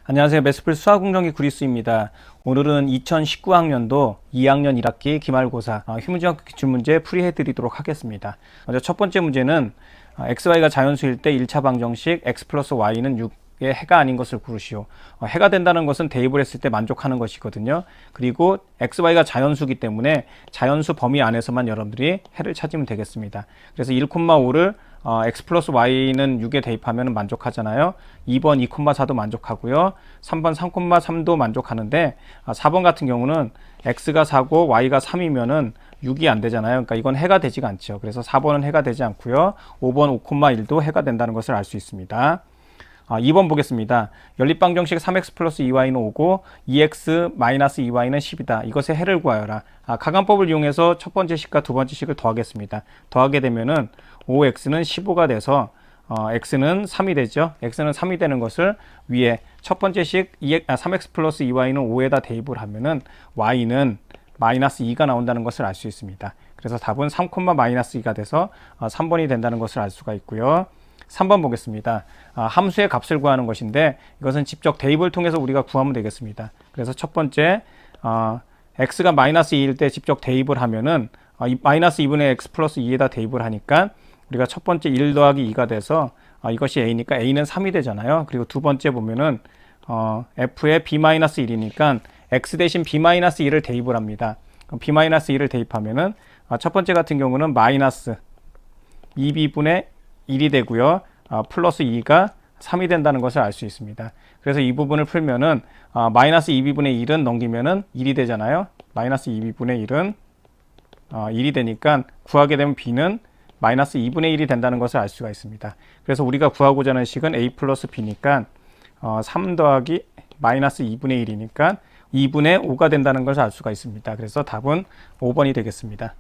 안녕하세요. 매스플 수학응정기 구리스입니다. 오늘은 2019학년도 2학년 1학기 기말고사 휴문지학 기출문제 풀이해드리도록 하겠습니다. 먼저 첫 번째 문제는 xy가 자연수일 때 1차 방정식 x 플러스 y는 6의 해가 아닌 것을 고르시오. 해가 된다는 것은 대입을 했을 때 만족하는 것이거든요. 그리고 xy가 자연수이기 때문에 자연수 범위 안에서만 여러분들이 해를 찾으면 되겠습니다. 그래서 1,5를 x 플러스 y는 6에 대입하면 만족하잖아요. 2번 2,4도 만족하고요. 3번 3,3도 만족하는데 4번 같은 경우는 x가 4고 y가 3이면은 6이 안 되잖아요. 그러니까 이건 해가 되지가 않죠. 그래서 4번은 해가 되지 않고요. 5번 5,1도 해가 된다는 것을 알 수 있습니다. 2번 보겠습니다. 연립방정식 3x 플러스 2y는 5고 2x 마이너스 2y는 10이다. 이것의 해를 구하여라. 가감법을 이용해서 첫 번째 식과 두 번째 식을 더하겠습니다. 더하게 되면은 5x는 15가 돼서 x는 3이 되죠. x는 3이 되는 것을 위에 첫 번째 식 3x 플러스 2y는 5에다 대입을 하면은 y는 마이너스 2가 나온다는 것을 알 수 있습니다. 그래서 답은 3, 마이너스 2가 돼서 3번이 된다는 것을 알 수가 있고요. 3번 보겠습니다. 함수의 값을 구하는 것인데 이것은 직접 대입을 통해서 우리가 구하면 되겠습니다. 그래서 첫 번째 x가 마이너스 2일 때 직접 대입을 하면은 마이너스 2분의 x 플러스 2에다 대입을 하니까 우리가 첫 번째 1 더하기 2가 돼서 이것이 a니까 a는 3이 되잖아요. 그리고 두 번째 보면은 f에 b-1이니까 x 대신 b-1을 대입을 합니다. 그럼 b-1을 대입하면은 첫 번째 같은 경우는 마이너스 2b분의 1이 되고요. 플러스 2가 3이 된다는 것을 알 수 있습니다. 그래서 이 부분을 풀면은 마이너스 2b분의 1은 넘기면은 1이 되잖아요. 마이너스 2b분의 1은 1이 되니까 구하게 되면 b는 마이너스 2분의 1이 된다는 것을 알 수가 있습니다. 그래서 우리가 구하고자 하는 식은 a 플러스 b니까 3 더하기 마이너스 2분의 1이니까 2분의 5가 된다는 것을 알 수가 있습니다. 그래서 답은 5번이 되겠습니다.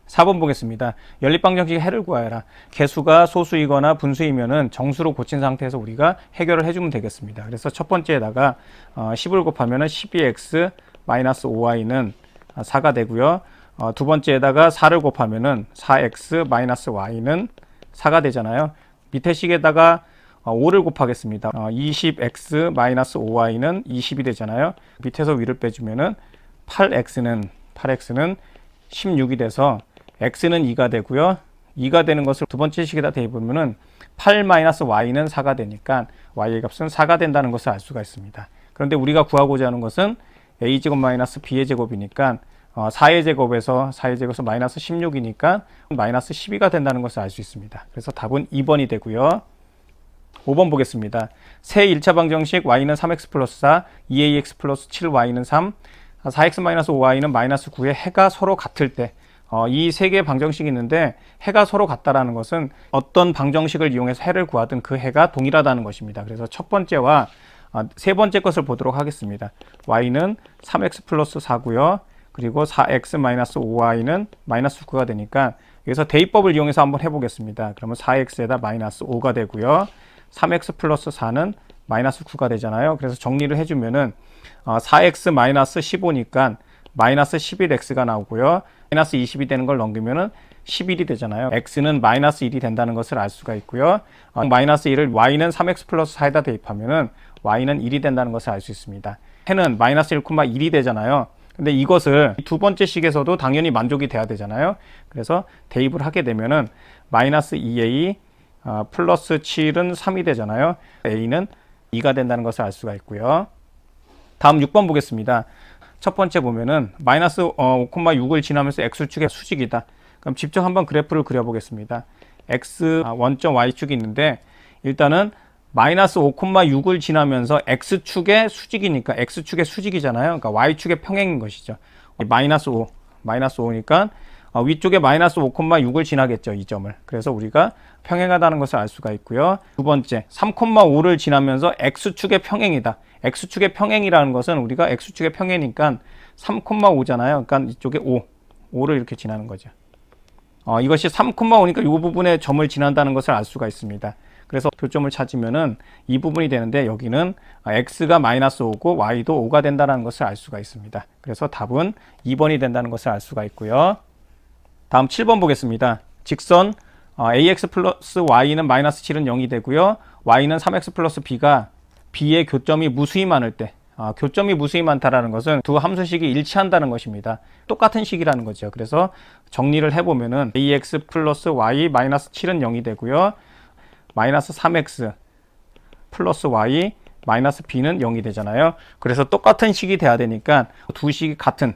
4번 보겠습니다. 연립방정식의 해를 구하여라. 개수가 소수이거나 분수이면은 정수로 고친 상태에서 우리가 해결을 해주면 되겠습니다. 그래서 첫 번째에다가 10을 곱하면은 12x 마이너스 5y는 4가 되고요. 두 번째에다가 4를 곱하면은 4x 마이너스 y는 4가 되잖아요. 밑에 식에다가 5를 곱하겠습니다. 20x 마이너스 5y는 20이 되잖아요. 밑에서 위를 빼주면은 8x는 16이 돼서 x는 2가 되고요. 2가 되는 것을 두 번째 식에다 대입하면은 8-y는 4가 되니까 y의 값은 4가 된다는 것을 알 수가 있습니다. 그런데 우리가 구하고자 하는 것은 a제곱 마이너스 b의 제곱이니까 4의 제곱에서 4의 제곱에서 마이너스 16이니까 마이너스 12가 된다는 것을 알 수 있습니다. 그래서 답은 2번이 되고요. 5번 보겠습니다. 새 1차 방정식 y는 3x 플러스 4, 2ax 플러스 7y는 3, 4x 마이너스 5y는 마이너스 9의 해가 서로 같을 때 이 세 개의 방정식이 있는데 해가 서로 같다라는 것은 어떤 방정식을 이용해서 해를 구하든 그 해가 동일하다는 것입니다. 그래서 첫 번째와 세 번째 것을 보도록 하겠습니다. y는 3x 플러스 4고요. 그리고 4x 마이너스 5y는 마이너스 9가 되니까 여기서 대입법을 이용해서 한번 해보겠습니다. 그러면 4x에다 마이너스 5가 되고요. 3x 플러스 4는 마이너스 9가 되잖아요. 그래서 정리를 해주면은 4x 마이너스 15니까 마이너스 11x가 나오고요. 마이너스 20이 되는 걸 넘기면은 11이 되잖아요. x는 마이너스 1이 된다는 것을 알 수가 있고요. 마이너스 1을 y는 3x 플러스 4에다 대입하면은 y는 1이 된다는 것을 알 수 있습니다. 해는 마이너스 1,1이 되잖아요. 근데 이것을 두 번째 식에서도 당연히 만족이 돼야 되잖아요. 그래서 대입을 하게 되면은 마이너스 2a 플러스 7은 3이 되잖아요. a는 2가 된다는 것을 알 수가 있고요. 다음 6번 보겠습니다. 첫 번째 보면은 마이너스 5,6을 지나면서 x축의 수직이다. 그럼 직접 한번 그래프를 그려보겠습니다. x 원점 y축이 있는데 일단은 마이너스 5,6을 지나면서 x축의 수직이니까 x축의 수직이잖아요. 그러니까 y축의 평행인 것이죠. 마이너스 5니까 위쪽에 마이너스 5,6을 지나겠죠. 이 점을. 그래서 우리가 평행하다는 것을 알 수가 있고요. 두 번째 3,5를 지나면서 x축의 평행이다. x축의 평행이라는 것은 우리가 x축의 평행이니까 3,5잖아요. 그러니까 이쪽에 5를 이렇게 지나는 거죠. 이것이 3,5니까 이 부분에 점을 지난다는 것을 알 수가 있습니다. 그래서 교점을 찾으면은 이 부분이 되는데 여기는 x가 마이너스 5고 y도 5가 된다는 것을 알 수가 있습니다. 그래서 답은 2번이 된다는 것을 알 수가 있고요. 다음 7번 보겠습니다. 직선 ax 플러스 y는 마이너스 7은 0이 되고요. y는 3x 플러스 b가 B의 교점이 무수히 많을 때, 교점이 무수히 많다라는 것은 두 함수식이 일치한다는 것입니다. 똑같은 식이라는 거죠. 그래서 정리를 해보면은 ax 플러스 y 마이너스 7은 0이 되고요. 마이너스 3x 플러스 y 마이너스 b는 0이 되잖아요. 그래서 똑같은 식이 돼야 되니까 두 식이 같은,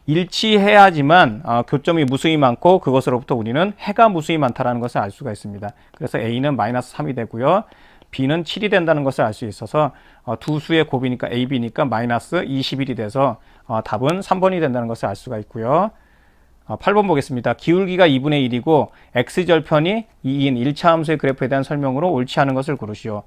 일치해야지만 교점이 무수히 많고 그것으로부터 우리는 해가 무수히 많다는 것을 알 수가 있습니다. 그래서 a는 마이너스 3이 되고요. b는 7이 된다는 것을 알 수 있어서 두 수의 곱이니까 ab니까 마이너스 21이 돼서 답은 3번이 된다는 것을 알 수가 있고요. 8번 보겠습니다. 기울기가 2분의 1이고 x절편이 2인 1차 함수의 그래프에 대한 설명으로 옳지 않은 것을 고르시오.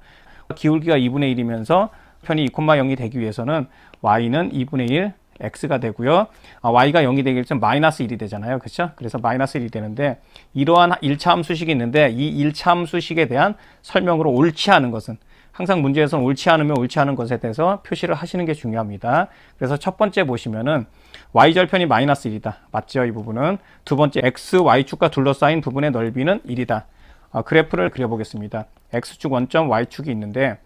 기울기가 2분의 1이면서 편이 2,0이 되기 위해서는 y는 2분의 1 x가 되고요. y가 0이 되기 위해서 마이너스 1이 되잖아요. 그렇죠? 그래서 마이너스 1이 되는데 이러한 1차 함수식이 있는데 이 1차 함수식에 대한 설명으로 옳지 않은 것은, 항상 문제에서는 옳지 않으면 옳지 않은 것에 대해서 표시를 하시는 게 중요합니다. 그래서 첫 번째 보시면은 y절편이 마이너스 1이다. 맞죠? 이 부분은. 두 번째 x, y축과 둘러싸인 부분의 넓이는 1이다. 그래프를 그려보겠습니다. x축 원점, y축이 있는데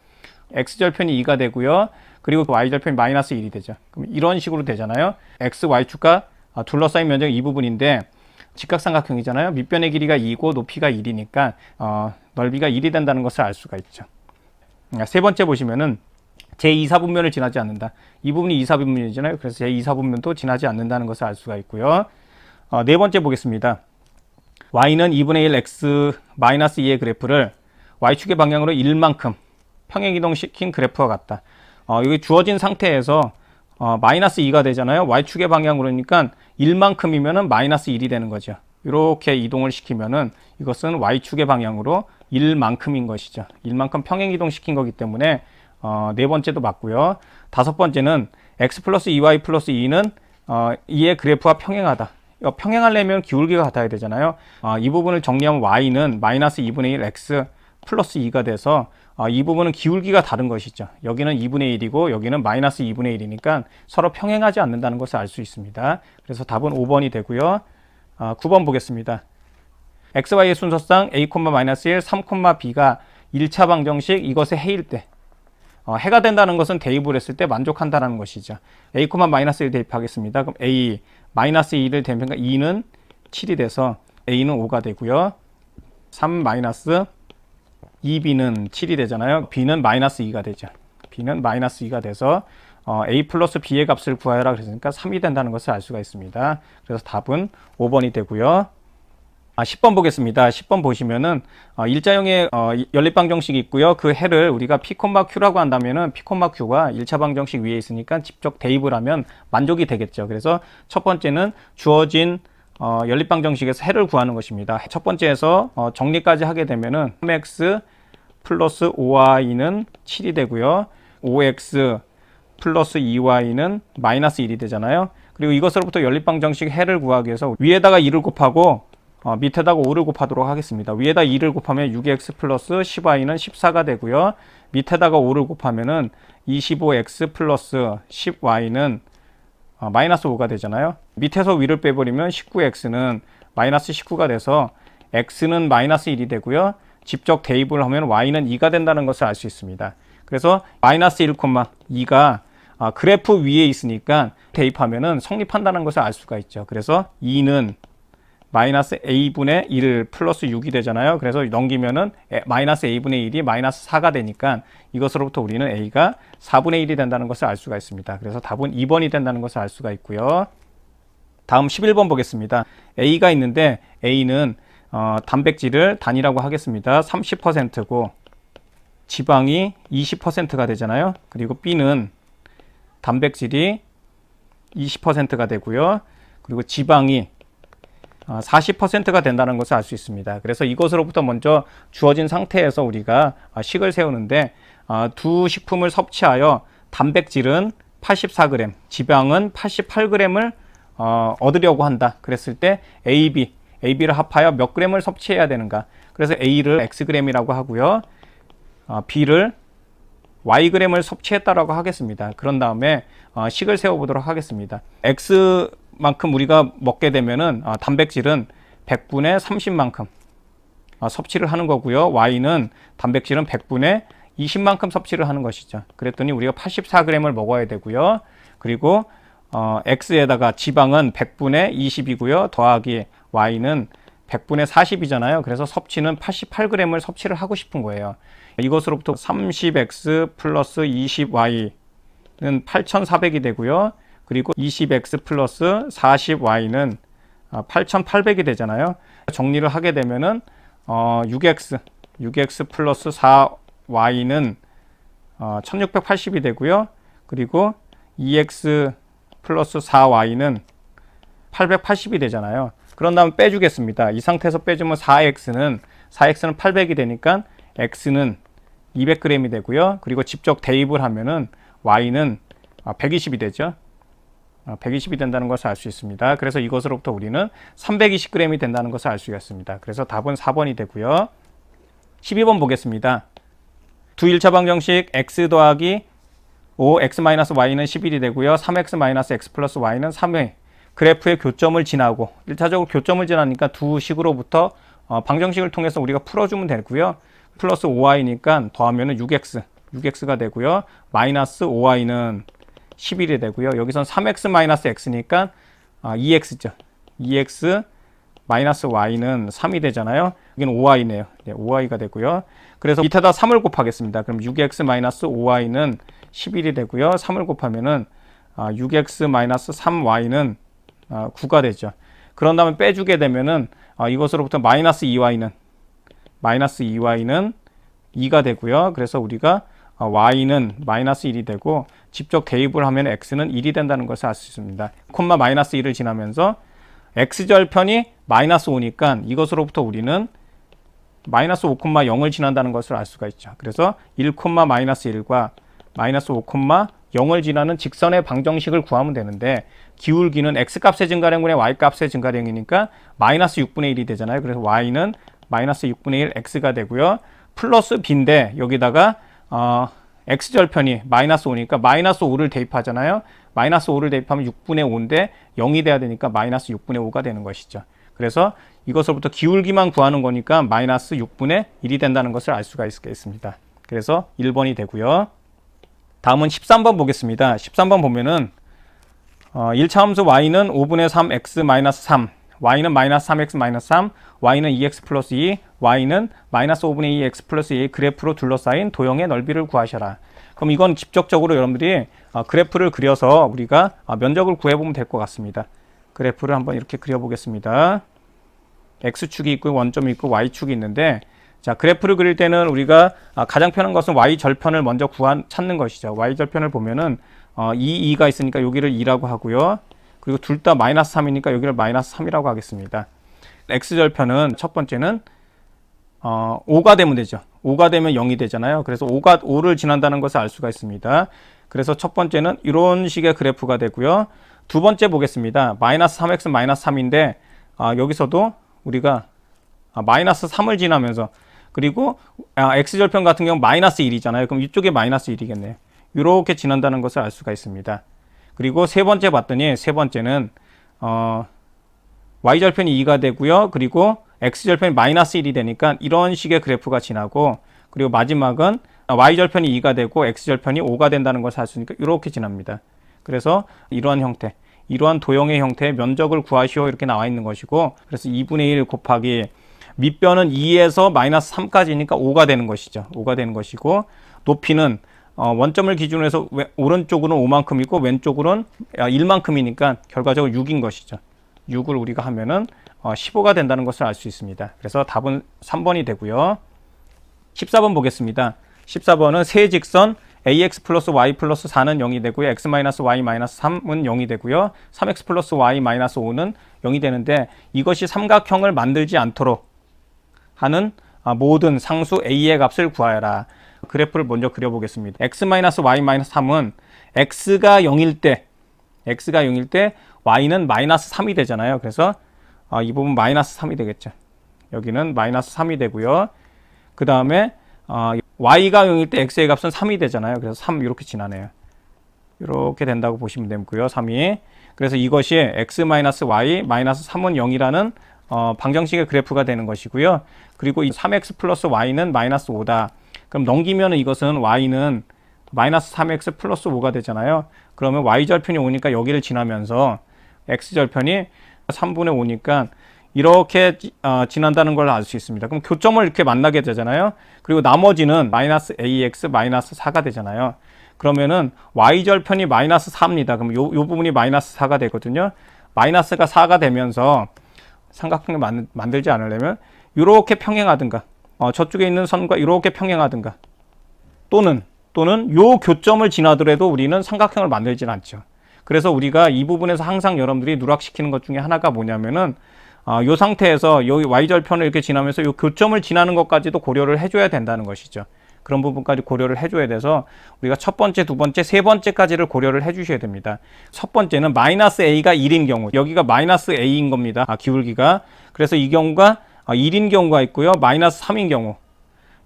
x절편이 2가 되고요. 그리고 y절편이 마이너스 1이 되죠. 그럼 이런 식으로 되잖아요. x, y축과 둘러싸인 면적이 이 부분인데 직각삼각형이잖아요. 밑변의 길이가 2고 높이가 1이니까 넓이가 1이 된다는 것을 알 수가 있죠. 세 번째 보시면은 제2사분면을 지나지 않는다. 이 부분이 2사분면이잖아요. 그래서 제2사분면도 지나지 않는다는 것을 알 수가 있고요. 네 번째 보겠습니다. y는 2분의 1 x 마이너스 2의 그래프를 y축의 방향으로 1만큼 평행이동시킨 그래프와 같다. 여기 주어진 상태에서 마이너스 2가 되잖아요. y축의 방향으로니까 1만큼이면은 마이너스 1이 되는 거죠. 이렇게 이동을 시키면은 이것은 y축의 방향으로 1만큼인 것이죠. 1만큼 평행이동 시킨 거기 때문에 네 번째도 맞고요. 다섯 번째는 x 플러스 2y 플러스 2는 2의 그래프와 평행하다. 평행하려면 기울기가 같아야 되잖아요. 이 부분을 정리하면 y는 마이너스 2분의 1 x 플러스 2가 돼서 이 부분은 기울기가 다른 것이죠. 여기는 2분의 1이고 여기는 마이너스 2분의 1이니까 서로 평행하지 않는다는 것을 알 수 있습니다. 그래서 답은 5번이 되고요. 9번 보겠습니다. xy의 순서상 a, 마이너스 1, 3, b가 1차 방정식 이것의 해일 때, 해가 된다는 것은 대입을 했을 때 만족한다는 것이죠. a, 마이너스 1 대입하겠습니다. 그럼 a, 마이너스 2를 대입하니까 2는 7이 돼서 a는 5가 되고요. 3 마이너스 2b는 7이 되잖아요. b는 마이너스 2가 되죠. b는 마이너스 2가 돼서 a 플러스 b의 값을 구하여라 그랬으니까 3이 된다는 것을 알 수가 있습니다. 그래서 답은 5번이 되고요. 10번 보겠습니다. 10번 보시면은 일자형의 연립방정식이 있고요. 그 해를 우리가 p, q라고 한다면은 p, q가 1차 방정식 위에 있으니까 직접 대입을 하면 만족이 되겠죠. 그래서 첫 번째는 주어진 연립방정식에서 해를 구하는 것입니다. 첫 번째에서 정리까지 하게 되면은 3x 플러스 5y는 7이 되고요. 5x 플러스 2y는 마이너스 1이 되잖아요. 그리고 이것으로부터 연립방정식 해를 구하기 위해서 위에다가 2를 곱하고 밑에다가 5를 곱하도록 하겠습니다. 위에다 2를 곱하면 6x 플러스 10y는 14가 되고요. 밑에다가 5를 곱하면은 25x 플러스 10y는 마이너스 5가 되잖아요. 밑에서 위를 빼버리면 19x는 마이너스 19가 돼서 x는 마이너스 1이 되고요. 직접 대입을 하면 y는 2가 된다는 것을 알 수 있습니다. 그래서 마이너스 1,2가 그래프 위에 있으니까 대입하면은 성립한다는 것을 알 수가 있죠. 그래서 2는 마이너스 a분의 1 플러스 6이 되잖아요. 그래서 넘기면은 마이너스 a분의 1이 마이너스 4가 되니까 이것으로부터 우리는 a가 4분의 1이 된다는 것을 알 수가 있습니다. 그래서 답은 2번이 된다는 것을 알 수가 있고요. 다음 11번 보겠습니다. a가 있는데 a는 단백질을 단위라고 하겠습니다. 30%고 지방이 20%가 되잖아요. 그리고 b는 단백질이 20%가 되고요. 그리고 지방이 40%가 된다는 것을 알 수 있습니다. 그래서 이것으로부터 먼저 주어진 상태에서 우리가 식을 세우는데 두 식품을 섭취하여 단백질은 84g, 지방은 88g을 얻으려고 한다. 그랬을 때 AB를 합하여 몇 g을 섭취해야 되는가? 그래서 A를 Xg이라고 하고요. B를 Yg을 섭취했다라고 하겠습니다. 그런 다음에 식을 세워보도록 하겠습니다. X만큼 우리가 먹게 되면은 단백질은 100분의 30만큼 섭취를 하는 거고요. Y는 단백질은 100분의 20만큼 섭취를 하는 것이죠. 그랬더니 우리가 84g을 먹어야 되고요. 그리고 X에다가 지방은 100분의 20이고요. 더하기 Y는 100분의 40이잖아요. 그래서 섭취는 88g을 섭취를 하고 싶은 거예요. 이것으로부터 30X 플러스 20Y는 8,400이 되고요. 그리고 20X 플러스 40Y는 8,800이 되잖아요. 정리를 하게 되면은 6X 플러스 4Y는 1680이 되고요. 그리고 2X 플러스 4Y는 880이 되잖아요. 그런 다음에 빼주겠습니다. 이 상태에서 빼주면 4X는 800이 되니까 X는 200g이 되고요. 그리고 직접 대입을 하면은 Y는 120이 되죠. 120이 된다는 것을 알 수 있습니다. 그래서 이것으로부터 우리는 320g이 된다는 것을 알 수가 있습니다. 그래서 답은 4번이 되고요. 12번 보겠습니다. 두 1차 방정식 x 더하기 5x-y는 11이 되고요. 3x-x 플러스 y는 3의 그래프의 교점을 지나고 1차적으로 교점을 지나니까 두 식으로부터 방정식을 통해서 우리가 풀어주면 되고요. 플러스 5y니까 더하면 6x가 되고요. 마이너스 5y는 11이 되고요. 여기선 3x-x니까 2x죠. 2x 마이너스 y는 3이 되잖아요. 여기는 5y네요. 네, 5y가 되고요. 그래서 밑에다 3을 곱하겠습니다. 그럼 6x 마이너스 5y는 11이 되고요. 3을 곱하면은 6x 마이너스 3y는 9가 되죠. 그런 다음에 빼주게 되면은 이것으로부터 마이너스 2y는 2가 되고요. 그래서 우리가 y는 마이너스 1이 되고 직접 대입을 하면 x는 1이 된다는 것을 알 수 있습니다. 콤마 마이너스 1을 지나면서 x절편이 마이너스 5니까 이것으로부터 우리는 마이너스 5,0을 지난다는 것을 알 수가 있죠. 그래서 1, 마이너스 1과 마이너스 5, 0을 지나는 직선의 방정식을 구하면 되는데 기울기는 x값의 증가량분의 y값의 증가량이니까 마이너스 6분의 1이 되잖아요. 그래서 y는 마이너스 6분의 1 x가 되고요. 플러스 b인데 여기다가 x절편이 마이너스 5니까 마이너스 5를 대입하잖아요. 마이너스 5를 대입하면 6분의 5인데 0이 돼야 되니까 마이너스 6분의 5가 되는 것이죠. 그래서 이것으로부터 기울기만 구하는 거니까 마이너스 6분의 1이 된다는 것을 알 수가 있습니다. 그래서 1번이 되고요. 다음은 13번 보겠습니다. 13번 보면은 1차 함수 y는 5분의 3x 마이너스 3, y는 마이너스 3x 마이너스 3, y는 2x 플러스 2, y는 마이너스 5분의 2x 플러스 2의 그래프로 둘러싸인 도형의 넓이를 구하셔라. 그럼 이건 직접적으로 여러분들이 그래프를 그려서 우리가 면적을 구해보면 될 것 같습니다. 그래프를 한번 이렇게 그려보겠습니다. x축이 있고 원점이 있고 y축이 있는데 자, 그래프를 그릴 때는 우리가 가장 편한 것은 y절편을 먼저 찾는 것이죠. y절편을 보면은 2가 있으니까 여기를 2라고 하고요. 그리고 둘 다 마이너스 3이니까 여기를 마이너스 3이라고 하겠습니다. x절편은 첫 번째는 5가 되면 되죠. 5가 되면 0이 되잖아요. 그래서 5를 지난다는 것을 알 수가 있습니다. 그래서 첫 번째는 이런 식의 그래프가 되고요. 두 번째 보겠습니다. 마이너스 3x 마이너스 3인데 여기서도 우리가 마이너스 3을 지나면서 그리고 x절편 같은 경우 마이너스 1이잖아요. 그럼 이쪽에 마이너스 1이겠네요. 이렇게 지난다는 것을 알 수가 있습니다. 그리고 세 번째 봤더니 세 번째는 y절편이 2가 되고요. 그리고 x절편이 마이너스 1이 되니까 이런 식의 그래프가 지나고 그리고 마지막은 y절편이 2가 되고 x절편이 5가 된다는 것을 알 수 있으니까 이렇게 지납니다. 그래서 이러한 형태, 이러한 도형의 형태의 면적을 구하시오 이렇게 나와 있는 것이고 그래서 2분의 1 곱하기 밑변은 2에서 마이너스 3까지니까 5가 되는 것이죠. 5가 되는 것이고 높이는 원점을 기준으로 해서 오른쪽으로는 5만큼이고 왼쪽으로는 1만큼이니까 결과적으로 6인 것이죠. 6을 우리가 하면은 15가 된다는 것을 알 수 있습니다. 그래서 답은 3번이 되고요. 14번 보겠습니다. 14번은 세 직선 ax 플러스 y 플러스 4는 0이 되고요. x 마이너스 y 마이너스 3은 0이 되고요. 3x 플러스 y 마이너스 5는 0이 되는데 이것이 삼각형을 만들지 않도록 하는 모든 상수 a의 값을 구하여라. 그래프를 먼저 그려보겠습니다. x 마이너스 y 마이너스 3은 x가 0일 때 y는 마이너스 3이 되잖아요. 그래서 이 부분 마이너스 3이 되겠죠. 여기는 마이너스 3이 되고요. 그 다음에 y가 0일 때 x의 값은 3이 되잖아요. 그래서 3 이렇게 지나네요. 이렇게 된다고 보시면 되고요. 3이. 그래서 이것이 x-y 마이너스 3은 0이라는 방정식의 그래프가 되는 것이고요. 그리고 이 3x 플러스 y는 마이너스 5다. 그럼 넘기면은 이것은 y는 마이너스 3x 플러스 5가 되잖아요. 그러면 y절편이 오니까 여기를 지나면서 x절편이 3분의 5니까 이렇게 지난다는 걸 알 수 있습니다. 그럼 교점을 이렇게 만나게 되잖아요. 그리고 나머지는 마이너스 ax 마이너스 4가 되잖아요. 그러면은 y절편이 마이너스 4입니다. 그럼 요 부분이 마이너스 4가 되거든요. 마이너스가 4가 되면서 삼각형을 만들지 않으려면 이렇게 평행하든가 저쪽에 있는 선과 이렇게 평행하든가 또는 요 교점을 지나더라도 우리는 삼각형을 만들진 않죠. 그래서 우리가 이 부분에서 항상 여러분들이 누락시키는 것 중에 하나가 뭐냐면은 이 상태에서 여기 y절편을 이렇게 지나면서 이 교점을 지나는 것까지도 고려를 해줘야 된다는 것이죠. 그런 부분까지 고려를 해줘야 돼서 우리가 첫 번째, 두 번째, 세 번째까지를 고려를 해주셔야 됩니다. 첫 번째는 마이너스 a가 1인 경우, 여기가 마이너스 a인 겁니다. 기울기가. 그래서 이 경우가 1인 경우가 있고요. 마이너스 3인 경우.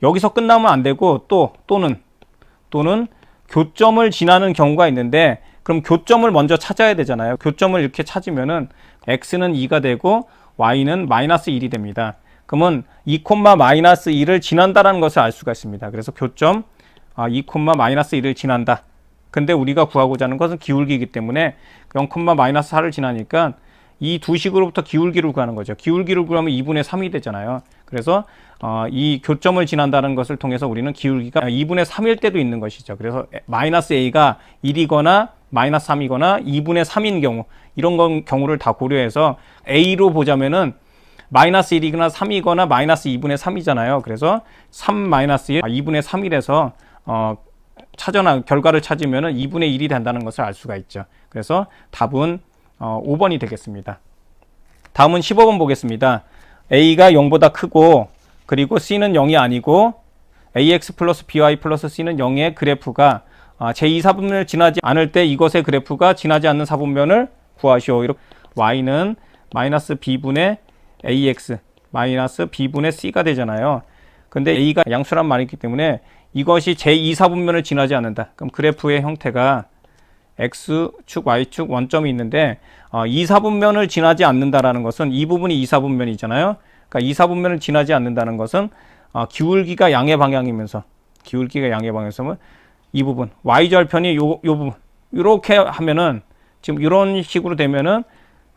여기서 끝나면 안 되고 또는 교점을 지나는 경우가 있는데 그럼 교점을 먼저 찾아야 되잖아요. 교점을 이렇게 찾으면은 x는 2가 되고 y는 마이너스 1이 됩니다. 그러면 2, 마이너스 1을 지난다라는 것을 알 수가 있습니다. 그래서 교점 2, 마이너스 1을 지난다. 근데 우리가 구하고자 하는 것은 기울기이기 때문에 0, 마이너스 4를 지나니까 이 두 식으로부터 기울기를 구하는 거죠. 기울기를 구하면 2분의 3이 되잖아요. 그래서 이 교점을 지난다는 것을 통해서 우리는 기울기가 2분의 3일 때도 있는 것이죠. 그래서 마이너스 a가 1이거나 마이너스 3이거나 2분의 3인 경우 이런 경우를 다 고려해서 a로 보자면은 마이너스 1이거나 3이거나 마이너스 2분의 3이잖아요. 그래서 3 마이너스 1, 2분의 3일에서 결과를 찾으면은 2분의 1이 된다는 것을 알 수가 있죠. 그래서 답은 5번이 되겠습니다. 다음은 15번 보겠습니다. a가 0보다 크고 그리고 c는 0이 아니고 ax 플러스 by 플러스 c는 0의 그래프가 제2사분면을 지나지 않을 때 이것의 그래프가 지나지 않는 사분면을 구하시오. 이렇게 y는 마이너스 b분의 ax 마이너스 b분의 c가 되잖아요. 근데 a가 양수란 말이 있기 때문에 이것이 제2사분면을 지나지 않는다. 그럼 그래프의 형태가 x축, y축 원점이 있는데 2사분면을 지나지 않는다라는 것은 이 부분이 2사분면이잖아요. 그러니까 2사분면을 지나지 않는다는 것은 기울기가 양의 방향이면서 이 부분 y절편이 요 부분 이렇게 하면은 지금 이런 식으로 되면은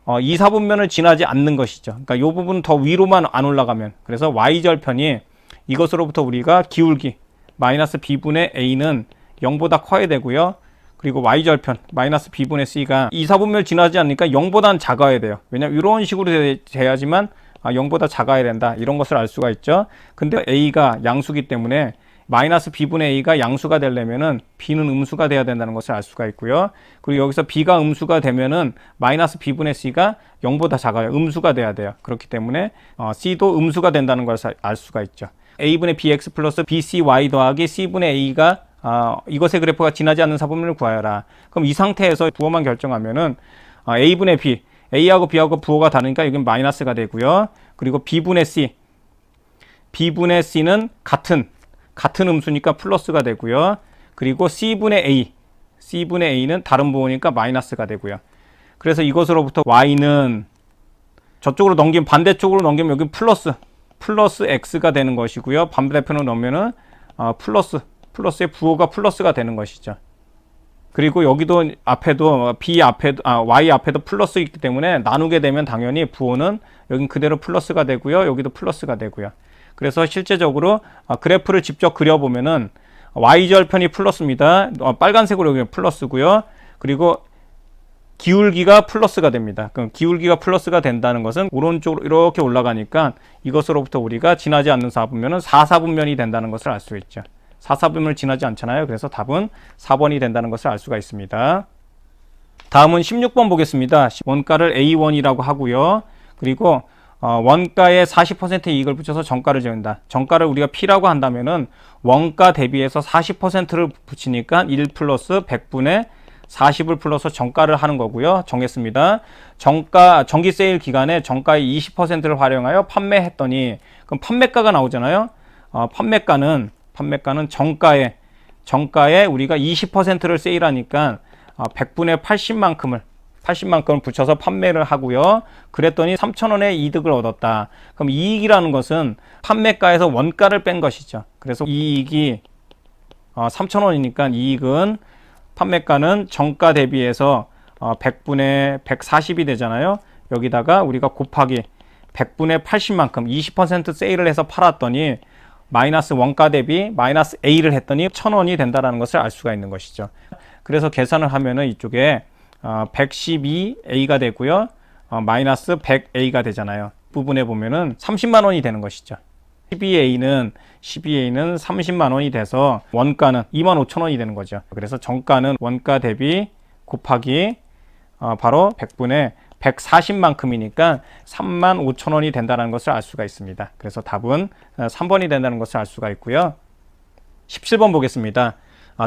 2사분면을 지나지 않는 것이죠. 그러니까 이 부분 더 위로만 안 올라가면 그래서 y절편이 이것으로부터 우리가 기울기 마이너스 b분의 a는 0보다 커야 되고요. 그리고 y절편 마이너스 b분의 c가 2사분면을 지나지 않으니까 0보다는 작아야 돼요. 왜냐면 이런 식으로 돼야지만 0보다 작아야 된다. 이런 것을 알 수가 있죠. 근데 a가 양수기 때문에 마이너스 b분의 a가 양수가 되려면은 b는 음수가 돼야 된다는 것을 알 수가 있고요. 그리고 여기서 b가 음수가 되면은 마이너스 b분의 c가 0보다 작아요. 음수가 돼야 돼요. 그렇기 때문에 c도 음수가 된다는 것을 알 수가 있죠. a분의 bx 플러스 bcy 더하기 c분의 a가 이것의 그래프가 지나지 않는 사분면을 구하여라. 그럼 이 상태에서 부호만 결정하면은 a분의 b, a하고 b하고 부호가 다르니까 여기는 마이너스가 되고요. 그리고 b분의 c는 같은 음수니까 플러스가 되고요. 그리고 c분의 a는 다른 부호니까 마이너스가 되고요. 그래서 이것으로부터 y는 저쪽으로 넘기면 반대쪽으로 넘기면 여기 플러스 x가 되는 것이고요. 반대편으로 넣으면은 플러스의 부호가 플러스가 되는 것이죠. 그리고 여기도 y 앞에도 플러스 있기 때문에 나누게 되면 당연히 부호는 여긴 그대로 플러스가 되고요. 여기도 플러스가 되고요. 그래서 실제적으로 그래프를 직접 그려보면은 y절편이 플러스입니다. 빨간색으로 여기 플러스고요. 그리고 기울기가 플러스가 됩니다. 그럼 기울기가 플러스가 된다는 것은 오른쪽으로 이렇게 올라가니까 이것으로부터 우리가 지나지 않는 사분면은 4사분면이 된다는 것을 알 수 있죠. 4사분면을 지나지 않잖아요. 그래서 답은 4번이 된다는 것을 알 수가 있습니다. 다음은 16번 보겠습니다. 원가를 A1이라고 하고요. 그리고 원가에 40% 이익을 붙여서 정가를 지은다. 정가를 우리가 P라고 한다면은 원가 대비해서 40%를 붙이니까 1 플러스 100분의 40을 플러스 정가를 하는 거고요. 정했습니다. 정기 세일 기간에 정가의 20%를 활용하여 판매했더니 그럼 판매가가 나오잖아요. 판매가는 정가에 우리가 20%를 세일하니까 100분의 80만큼을 80만큼 붙여서 판매를 하고요. 그랬더니 3,000원의 이득을 얻었다. 그럼 이익이라는 것은 판매가에서 원가를 뺀 것이죠. 그래서 이익이 3,000원이니까 이익은 판매가는 정가 대비해서 100분의 140이 되잖아요. 여기다가 우리가 곱하기 100분의 80만큼 20% 세일을 해서 팔았더니 마이너스 원가 대비 마이너스 A를 했더니 1,000원이 된다는 것을 알 수가 있는 것이죠. 그래서 계산을 하면은 이쪽에 112A가 되고요. 마이너스 100A가 되잖아요. 부분에 보면은 30만 원이 되는 것이죠. 12A는 30만 원이 돼서 원가는 25,000원이 되는 거죠. 그래서 정가는 원가 대비 곱하기 바로 100분의 140만큼이니까 35,000원이 된다는 것을 알 수가 있습니다. 그래서 답은 3번이 된다는 것을 알 수가 있고요. 17번 보겠습니다.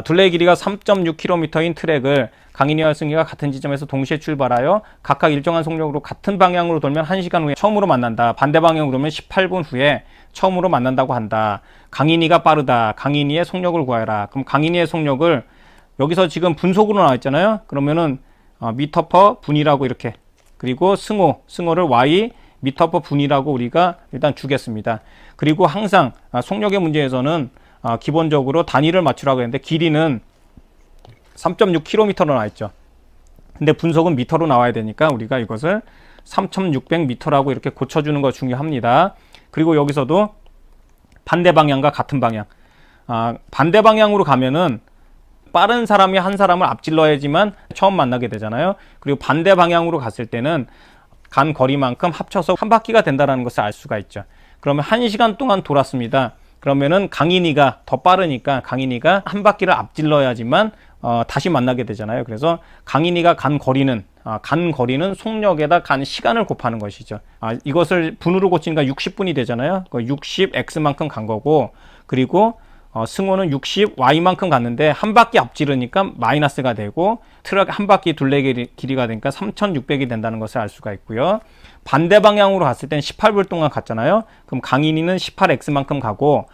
둘레의 길이가 3.6km인 트랙을 강인이와 승희가 같은 지점에서 동시에 출발하여 각각 일정한 속력으로 같은 방향으로 돌면 1시간 후에 처음으로 만난다. 반대 방향으로 돌면 18분 후에 처음으로 만난다고 한다. 강인이가 빠르다. 강인이의 속력을 구하여라. 그럼 강인이의 속력을 여기서 지금 분속으로 나와 있잖아요. 그러면은 미터 퍼 분이라고 이렇게, 그리고 승호를 y 미터 퍼 분이라고 우리가 일단 주겠습니다. 그리고 항상 속력의 문제에서는 기본적으로 단위를 맞추라고 했는데 길이는 3.6km로 나와 있죠. 근데 분속은 미터로 나와야 되니까 우리가 이것을 3,600m라고 이렇게 고쳐주는 거 중요합니다. 그리고 여기서도 반대 방향과 같은 방향, 반대 방향으로 가면은 빠른 사람이 한 사람을 앞질러야지만 처음 만나게 되잖아요. 그리고 반대 방향으로 갔을 때는 간 거리만큼 합쳐서 한 바퀴가 된다는 것을 알 수가 있죠. 그러면 1시간 동안 돌았습니다. 그러면은 강인이가 더 빠르니까 강인이가 한 바퀴를 앞질러야지만 다시 만나게 되잖아요. 그래서 강인이가 간 거리는 속력에다 간 시간을 곱하는 것이죠. 이것을 분으로 고치니까 60분이 되잖아요. 60x만큼 간 거고, 그리고 승호는 60y만큼 갔는데 한 바퀴 앞지르니까 마이너스가 되고, 트럭 한 바퀴 둘레 길이가 되니까 3,600이 된다는 것을 알 수가 있고요. 반대 방향으로 갔을 땐 18분 동안 갔잖아요. 그럼 강인이는 18x만큼 가고,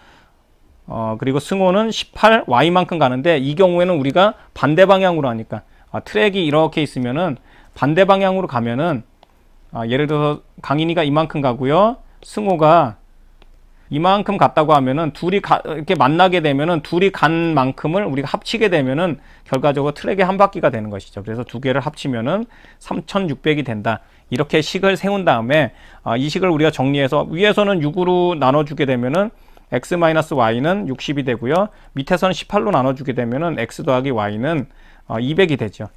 그리고 승호는 18y만큼 가는데, 이 경우에는 우리가 반대 방향으로 하니까 트랙이 이렇게 있으면은 반대 방향으로 가면은 예를 들어서 강인이가 이만큼 가고요, 승호가 이만큼 갔다고 하면은 이렇게 만나게 되면은 둘이 간 만큼을 우리가 합치게 되면은 결과적으로 트랙의 한 바퀴가 되는 것이죠. 그래서 두 개를 합치면은 3,600이 된다. 이렇게 식을 세운 다음에 이 식을 우리가 정리해서 위에서는 6으로 나눠주게 되면은 x-y는 60이 되고요. 밑에서는 18로 나눠주게 되면은 x 더하기 y는 200이 되죠.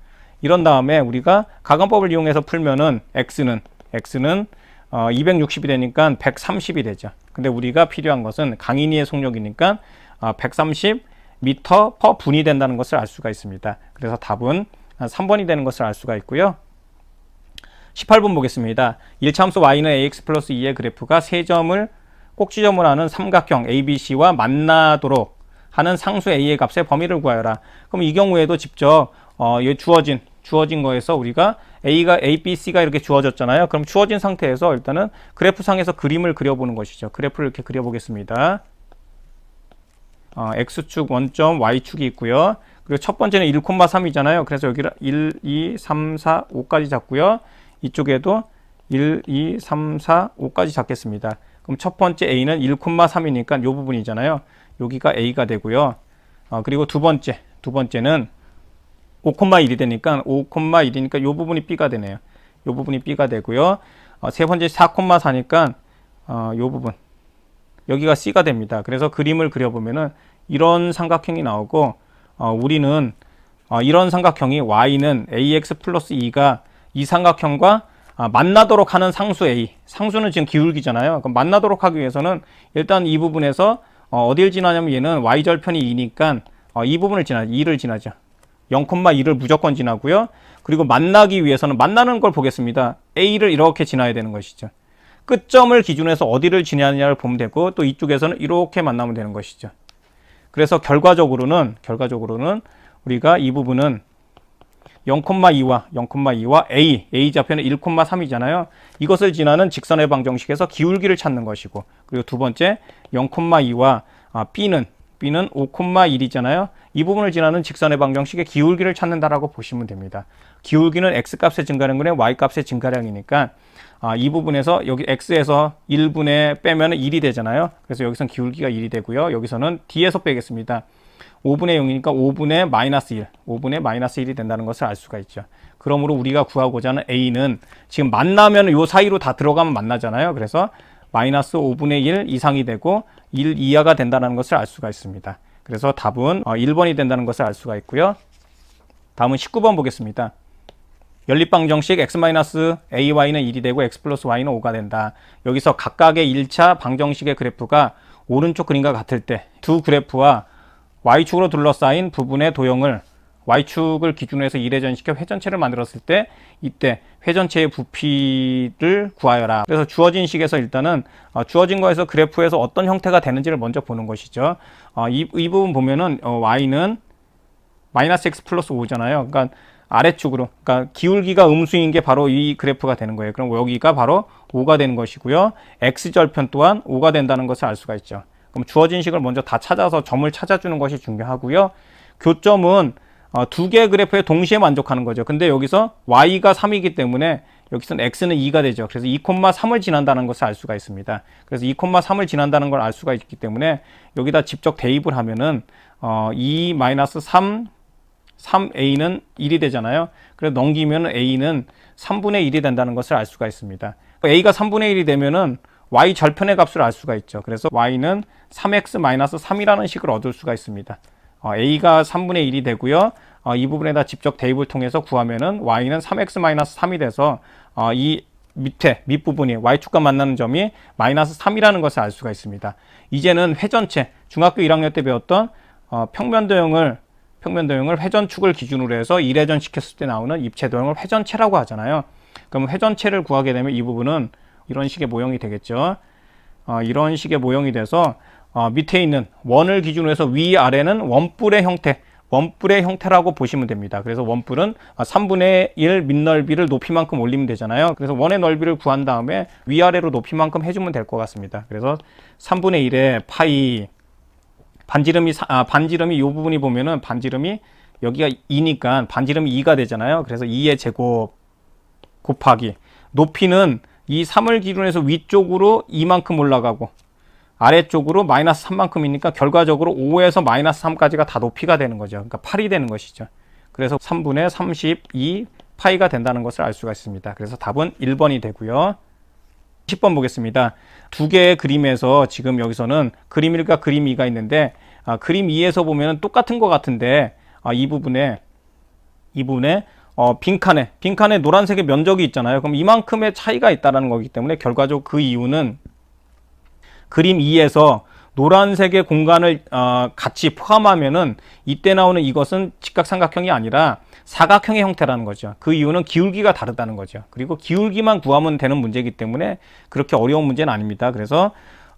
이런 다음에 우리가 가관법을 이용해서 풀면은 x는 260이 되니까 130이 되죠. 근데 우리가 필요한 것은 강인이의 속력이니까 130m 퍼 분이 된다는 것을 알 수가 있습니다. 그래서 답은 3번이 되는 것을 알 수가 있고요. 18번 보겠습니다. 1차함수 y는 ax 플러스 2의 그래프가 세 점을 꼭지점을 하는 삼각형 ABC와 만나도록 하는 상수 A의 값의 범위를 구하여라. 그럼 이 경우에도 직접 주어진 거에서 우리가 A, B, C가 이렇게 주어졌잖아요. 그럼 주어진 상태에서 일단은 그래프상에서 그림을 그려보는 것이죠. 그래프를 이렇게 그려보겠습니다. X축 원점, Y축이 있고요. 그리고 첫 번째는 1,3이잖아요. 그래서 여기를 1, 2, 3, 4, 5까지 잡고요. 이쪽에도 1, 2, 3, 4, 5까지 잡겠습니다. 그럼 첫 번째 A는 1,3이니까 이 부분이잖아요. 여기가 A가 되고요. 그리고 두 번째는 5,1이 되니까 5,1이니까 이 부분이 B가 되네요. 이 부분이 B가 되고요. 세 번째 4,4니까 이 부분 여기가 C가 됩니다. 그래서 그림을 그려보면은 이런 삼각형이 나오고, 우리는 이런 삼각형이 Y는 AX 플러스 2가 이 삼각형과 만나도록 하는 상수 A, 상수는 지금 기울기잖아요. 그럼 만나도록 하기 위해서는 일단 이 부분에서 어딜 지나냐면 얘는 Y절편이 2니까 이 부분을 2를 지나죠. 0,2를 무조건 지나고요. 그리고 만나기 위해서는 만나는 걸 보겠습니다. A를 이렇게 지나야 되는 것이죠. 끝점을 기준해서 어디를 지나느냐를 보면 되고, 또 이쪽에서는 이렇게 만나면 되는 것이죠. 그래서 결과적으로는 우리가 이 부분은 0,2와 A 좌표는 1,3이잖아요. 이것을 지나는 직선의 방정식에서 기울기를 찾는 것이고, 그리고 두 번째 0,2와 B는 b는 5,1이잖아요. 이 부분을 지나는 직선의 방정식의 기울기를 찾는다라고 보시면 됩니다. 기울기는 x값의 증가량분의 y값의 증가량이니까 이 부분에서 여기 x에서 1분의 빼면 1이 되잖아요. 그래서 여기서는 기울기가 1이 되고요. 여기서는 d에서 빼겠습니다. 5분의 0이니까 5분의 마이너스 1, 5분의 마이너스 1이 된다는 것을 알 수가 있죠. 그러므로 우리가 구하고자 하는 a는 지금 만나면 요 사이로 다 들어가면 만나잖아요. 그래서 마이너스 5분의 1 이상이 되고 1 이하가 된다는 것을 알 수가 있습니다. 그래서 답은 1번이 된다는 것을 알 수가 있고요. 다음은 19번 보겠습니다. 연립방정식 x-ay는 1이 되고 x 플러스 y는 5가 된다. 여기서 각각의 1차 방정식의 그래프가 오른쪽 그림과 같을 때 두 그래프와 y축으로 둘러싸인 부분의 도형을 y축을 기준으로 해서 1회전시켜 회전체를 만들었을 때 이때 회전체의 부피를 구하여라. 그래서 주어진 식에서 일단은 주어진 거에서 그래프에서 어떤 형태가 되는지를 먼저 보는 것이죠. 이 부분 보면은 y는 마이너스 x 플러스 5잖아요. 그러니까 아래쪽으로, 그러니까 기울기가 음수인 게 바로 이 그래프가 되는 거예요. 그럼 여기가 바로 5가 되는 것이고요. x절편 또한 5가 된다는 것을 알 수가 있죠. 그럼 주어진 식을 먼저 다 찾아서 점을 찾아주는 것이 중요하고요. 교점은 두 개의 그래프에 동시에 만족하는 거죠. 근데 여기서 y가 3이기 때문에 여기서는 x는 2가 되죠. 그래서 2,3을 지난다는 것을 알 수가 있습니다. 그래서 2,3을 지난다는 걸 알 수가 있기 때문에 여기다 직접 대입을 하면은 2-3 3a는 1이 되잖아요. 그래서 넘기면 a는 3분의 1이 된다는 것을 알 수가 있습니다. a가 3분의 1이 되면은 y 절편의 값을 알 수가 있죠. 그래서 y는 3x-3이라는 식을 얻을 수가 있습니다. a가 3분의 1이 되고요. 이 부분에다 직접 대입을 통해서 구하면은 y는 3x-3이 돼서 이 밑부분이 y축과 만나는 점이 마이너스 3이라는 것을 알 수가 있습니다. 이제는 회전체, 중학교 1학년 때 배웠던 평면도형을 회전축을 기준으로 해서 1회전 시켰을 때 나오는 입체도형을 회전체라고 하잖아요. 그럼 회전체를 구하게 되면 이 부분은 이런 식의 모형이 되겠죠. 이런 식의 모형이 돼서 밑에 있는 원을 기준으로 해서 위아래는 원뿔의 형태라고 보시면 됩니다. 그래서 원뿔은 3분의 1 밑넓이를 높이만큼 올리면 되잖아요. 그래서 원의 넓이를 구한 다음에 위아래로 높이만큼 해주면 될 것 같습니다. 그래서 3분의 1의 파이 반지름이 이 부분이 보면은 반지름이 여기가 2니까 반지름이 2가 되잖아요. 그래서 2의 제곱 곱하기 높이는 이 3을 기준으로 해서 위쪽으로 2만큼 올라가고 아래쪽으로 마이너스 3만큼이니까 결과적으로 5에서 마이너스 3까지가 다 높이가 되는 거죠. 그러니까 8이 되는 것이죠. 그래서 3분의 32 파이가 된다는 것을 알 수가 있습니다. 그래서 답은 1번이 되고요. 10번 보겠습니다. 두 개의 그림에서 지금 여기서는 그림 1과 그림 2가 있는데 그림 2에서 보면 똑같은 것 같은데 이 부분에 빈칸에 노란색의 면적이 있잖아요. 그럼 이만큼의 차이가 있다는 거기 때문에 결과적으로 그 이유는 그림 2에서 노란색의 공간을 같이 포함하면은 이때 나오는 이것은 직각삼각형이 아니라 사각형의 형태라는 거죠. 그 이유는 기울기가 다르다는 거죠. 그리고 기울기만 구하면 되는 문제이기 때문에 그렇게 어려운 문제는 아닙니다. 그래서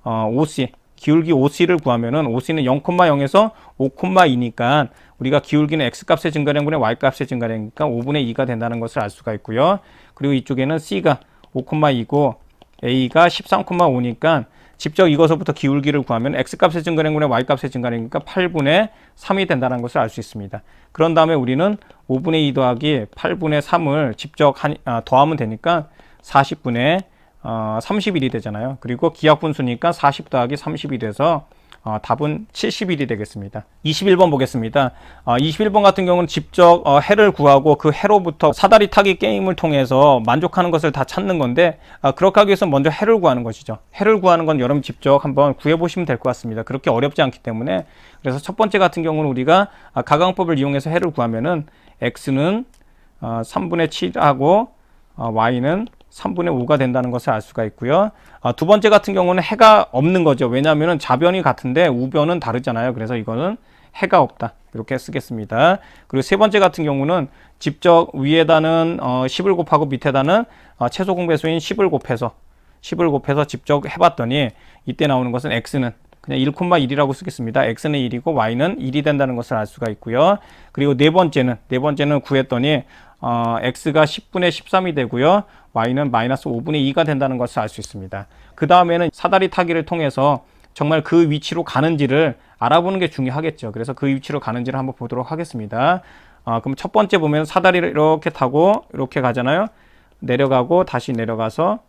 OC, 기울기 OC를 구하면은 OC는 0,0에서 5,2니까 우리가 기울기는 x값의 증가량분의 y값의 증가량이니까 5분의 2가 된다는 것을 알 수가 있고요. 그리고 이쪽에는 C가 5,2고 A가 13,5니까 직접 이것부터 기울기를 구하면 x값의 증가량분의 y값의 증가량이니까 8분의 3이 된다는 것을 알 수 있습니다. 그런 다음에 우리는 5분의 2 더하기 8분의 3을 직접 더하면 되니까 40분의 31이 되잖아요. 그리고 기하분수니까 40 더하기 30이 돼서 답은 71이 되겠습니다. 21번 보겠습니다. 21번 같은 경우는 직접 해를 구하고 그 해로부터 사다리 타기 게임을 통해서 만족하는 것을 다 찾는 건데 그렇게 하기 위해서 먼저 해를 구하는 것이죠. 해를 구하는 건 여러분 직접 한번 구해보시면 될 것 같습니다. 그렇게 어렵지 않기 때문에. 그래서 첫 번째 같은 경우는 우리가 가강법을 이용해서 해를 구하면은 x는 3분의 7하고 y는 3분의 5가 된다는 것을 알 수가 있고요. 두 번째 같은 경우는 해가 없는 거죠. 왜냐하면 좌변이 같은데 우변은 다르잖아요. 그래서 이거는 해가 없다. 이렇게 쓰겠습니다. 그리고 세 번째 같은 경우는 직접 위에다는 10을 곱하고 밑에다는 최소 공배수인 10을 곱해서 직접 해봤더니 이때 나오는 것은 x는 그냥 1,1이라고 쓰겠습니다. x는 1이고 y는 1이 된다는 것을 알 수가 있고요. 그리고 네 번째는 구했더니 x가 10분의 13이 되고요. y는 마이너스 5분의 2가 된다는 것을 알 수 있습니다. 그 다음에는 사다리 타기를 통해서 정말 그 위치로 가는지를 알아보는 게 중요하겠죠. 그래서 그 위치로 가는지를 한번 보도록 하겠습니다. 그럼 첫 번째 보면 사다리를 이렇게 타고 이렇게 가잖아요. 내려가고 다시 내려가서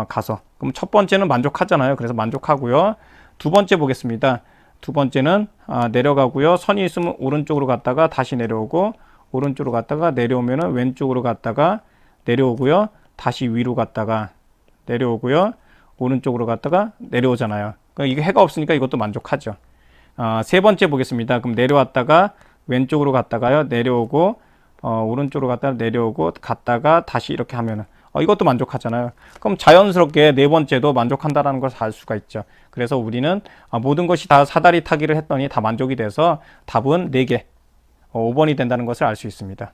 가서. 그럼 첫 번째는 만족하잖아요. 그래서 만족하고요. 두 번째 보겠습니다. 두 번째는 내려가고요. 선이 있으면 오른쪽으로 갔다가 다시 내려오고, 오른쪽으로 갔다가 내려오면은 왼쪽으로 갔다가 내려오고요. 다시 위로 갔다가 내려오고요. 오른쪽으로 갔다가 내려오잖아요. 그러니까 이게 해가 없으니까 이것도 만족하죠. 세 번째 보겠습니다. 그럼 내려왔다가 왼쪽으로 갔다가요. 내려오고, 오른쪽으로 갔다가 내려오고, 갔다가 다시 이렇게 하면은 이것도 만족하잖아요. 그럼 자연스럽게 네 번째도 만족한다라는 걸 알 수가 있죠. 그래서 우리는 모든 것이 다 사다리 타기를 했더니 다 만족이 돼서 답은 4개, 5번이 된다는 것을 알 수 있습니다.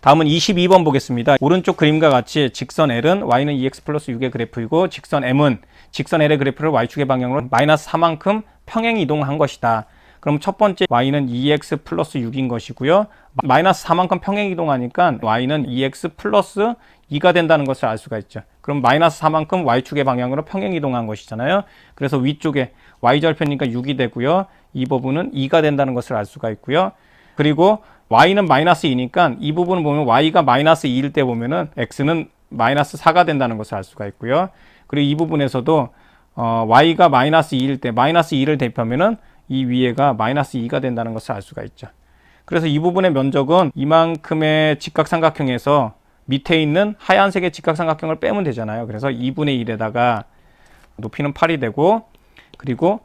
다음은 22번 보겠습니다. 오른쪽 그림과 같이 직선 L은 Y는 2x 플러스 6의 그래프이고 직선 M은 직선 L의 그래프를 Y축의 방향으로 마이너스 4만큼 평행 이동한 것이다. 그럼 첫 번째 Y는 2x 플러스 6인 것이고요. 마이너스 4만큼 평행 이동하니까 Y는 2x 플러스 2가 된다는 것을 알 수가 있죠. 그럼 마이너스 4만큼 Y축의 방향으로 평행 이동한 것이잖아요. 그래서 위쪽에 Y절편이니까 6이 되고요. 이 부분은 2가 된다는 것을 알 수가 있고요. 그리고 Y는 마이너스 2니까 이 부분을 보면 Y가 마이너스 2일 때 보면은 X는 마이너스 4가 된다는 것을 알 수가 있고요. 그리고 이 부분에서도 Y가 마이너스 2일 때 마이너스 2를 대입하면은 이 위에가 마이너스 2가 된다는 것을 알 수가 있죠. 그래서 이 부분의 면적은 이만큼의 직각삼각형에서 밑에 있는 하얀색의 직각삼각형을 빼면 되잖아요. 그래서 2분의 1에다가 높이는 8이 되고 그리고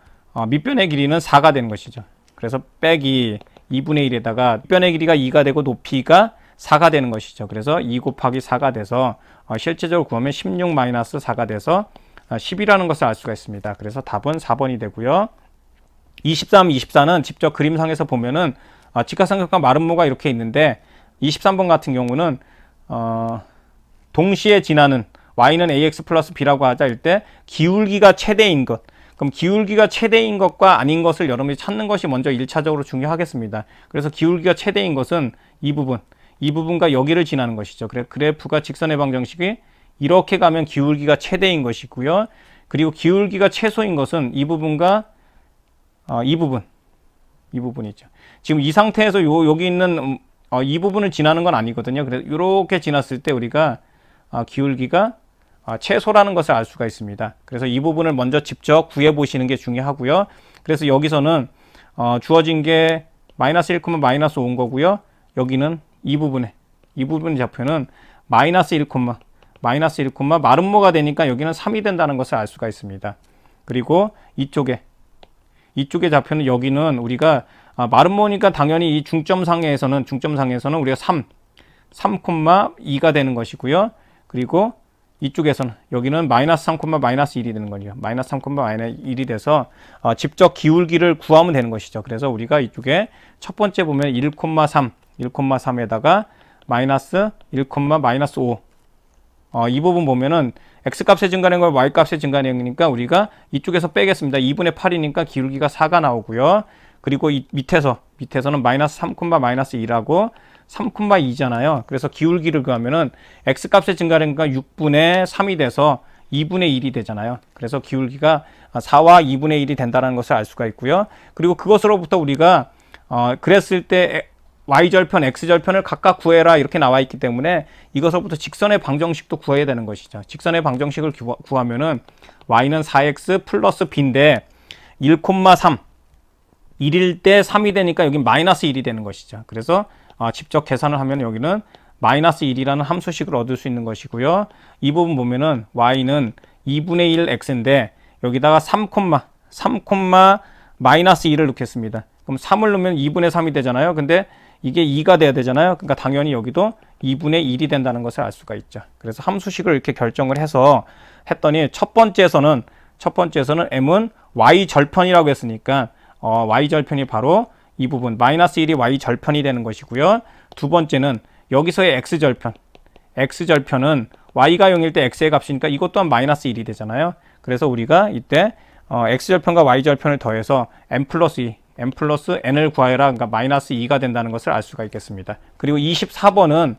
밑변의 길이는 4가 되는 것이죠. 그래서 빼기 2분의 1에다가 밑변의 길이가 2가 되고 높이가 4가 되는 것이죠. 그래서 2 곱하기 4가 돼서 실제적으로 구하면 16 마이너스 4가 돼서 10이라는 것을 알 수가 있습니다. 그래서 답은 4번이 되고요. 23, 24는 직접 그림상에서 보면은 직각삼각형과 마름모가 이렇게 있는데 23번 같은 경우는 동시에 지나는 y는 ax 플러스 b라고 하자 일 때 기울기가 최대인 것. 그럼 기울기가 최대인 것과 아닌 것을 여러분이 찾는 것이 먼저 1차적으로 중요하겠습니다. 그래서 기울기가 최대인 것은 이 부분과 여기를 지나는 것이죠. 그래프가 직선의 방정식이 이렇게 가면 기울기가 최대인 것이고요. 그리고 기울기가 최소인 것은 이 부분과 이 부분이죠. 지금 이 상태에서 여기 있는 이 부분을 지나는 건 아니거든요. 그래서 이렇게 지났을 때 우리가 기울기가 최소라는 것을 알 수가 있습니다. 그래서 이 부분을 먼저 직접 구해 보시는 게 중요하고요. 그래서 여기서는 주어진 게 마이너스 1, 마이너스 5인 거고요. 여기는 이 부분 좌표는 마이너스 1, 마름모가 되니까 여기는 3이 된다는 것을 알 수가 있습니다. 그리고 이쪽의 좌표는 여기는 우리가 마름모니까 당연히 이 중점상에서는 우리가 3,2가 되는 것이고요. 그리고 이쪽에서는 여기는 마이너스 3, 마이너스 1이 되는 거죠. 마이너스 3, 마이너스 1이 돼서 직접 기울기를 구하면 되는 것이죠. 그래서 우리가 이쪽에 첫 번째 보면 1,3에다가 마이너스 1, 마이너스 5 이 부분 보면은 x값의 증가량과 y값의 증가량이니까 우리가 이쪽에서 빼겠습니다. 2분의 8이니까 기울기가 4가 나오고요. 그리고 이 밑에서는 마이너스 3, 마이너스 2라고 3,2잖아요. 그래서 기울기를 구하면은 x값의 증가량과 6분의 3이 돼서 2분의 1이 되잖아요. 그래서 기울기가 4와 2분의 1이 된다는 것을 알 수가 있고요. 그리고 그것으로부터 우리가 그랬을 때 y절편, x절편을 각각 구해라 이렇게 나와 있기 때문에 이것으로부터 직선의 방정식도 구해야 되는 것이죠. 직선의 방정식을 구하면은 y는 4x 플러스 b인데 1,3 1일 때 3이 되니까 여기 마이너스 1이 되는 것이죠. 그래서 직접 계산을 하면 여기는 마이너스 1이라는 함수식을 얻을 수 있는 것이고요. 이 부분 보면은 y는 2분의 1 x인데 여기다가 3, 마이너스 2를 넣겠습니다. 그럼 3을 넣으면 2분의 3이 되잖아요. 근데 이게 2가 돼야 되잖아요. 그러니까 당연히 여기도 2분의 1이 된다는 것을 알 수가 있죠. 그래서 함수식을 이렇게 결정을 해서 했더니 첫 번째에서는 m은 y절편이라고 했으니까 y절편이 바로 이 부분 마이너스 1이 y절편이 되는 것이고요. 두 번째는 여기서의 x절편은 y가 0일 때 x의 값이니까 이것 또한 마이너스 1이 되잖아요. 그래서 우리가 이때 x절편과 y절편을 더해서 m 플러스 2 n 플러스 n을 구하여라. 그러니까 마이너스 2가 된다는 것을 알 수가 있겠습니다. 그리고 24번은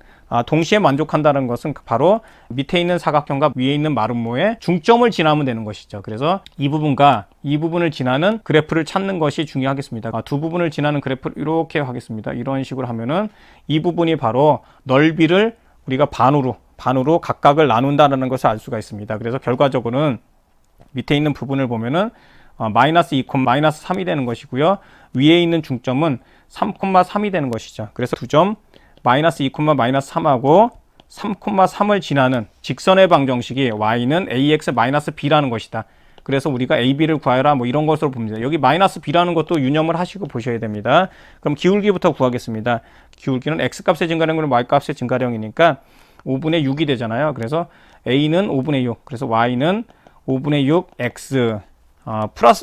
동시에 만족한다는 것은 바로 밑에 있는 사각형과 위에 있는 마름모의 중점을 지나면 되는 것이죠. 그래서 이 부분과 이 부분을 지나는 그래프를 찾는 것이 중요하겠습니다. 두 부분을 지나는 그래프를 이렇게 하겠습니다. 이런 식으로 하면은 이 부분이 바로 넓이를 우리가 반으로 각각을 나눈다는 것을 알 수가 있습니다. 그래서 결과적으로는 밑에 있는 부분을 보면은 마이너스 2, 마이너스 3이 되는 것이고요. 위에 있는 중점은 3,3이 되는 것이죠. 그래서 두 점 마이너스 2, 마이너스 3하고 3,3을 지나는 직선의 방정식이 y는 ax 마이너스 b라는 것이다. 그래서 우리가 ab를 구하여라 뭐 이런 것으로 봅니다. 여기 마이너스 b라는 것도 유념을 하시고 보셔야 됩니다. 그럼 기울기부터 구하겠습니다. 기울기는 x값의 증가량은 y값의 증가량이니까 5분의 6이 되잖아요. 그래서 a는 5분의 6, 그래서 y는 5분의 6 x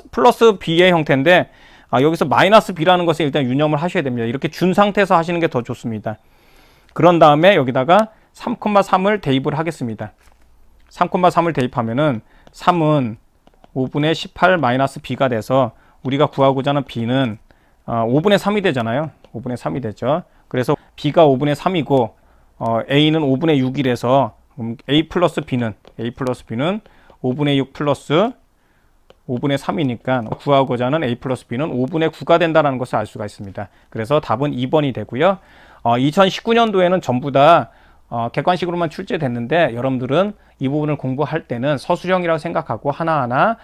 플러스 b의 형태인데 여기서 마이너스 b라는 것을 일단 유념을 하셔야 됩니다. 이렇게 준 상태에서 하시는 게 더 좋습니다. 그런 다음에 여기다가 3,3을 대입을 하겠습니다. 3,3을 대입하면은 3은 5분의 18 마이너스 b가 돼서 우리가 구하고자 하는 b는 5분의 3이 되잖아요. 5분의 3이 되죠. 그래서 b가 5분의 3이고 a는 5분의 6이라서 a 플러스 b는 5분의 6 플러스 5분의 3이니까 구하고자 하는 a 플러스 b는 5분의 9가 된다는 것을 알 수가 있습니다. 그래서 답은 2번이 되고요. 2019년도에는 전부 다 객관식으로만 출제됐는데 여러분들은 이 부분을 공부할 때는 서술형이라고 생각하고 하나하나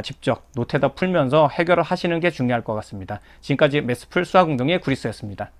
직접 노트에다 풀면서 해결을 하시는 게 중요할 것 같습니다. 지금까지 매스풀 수학운동의 구리스였습니다.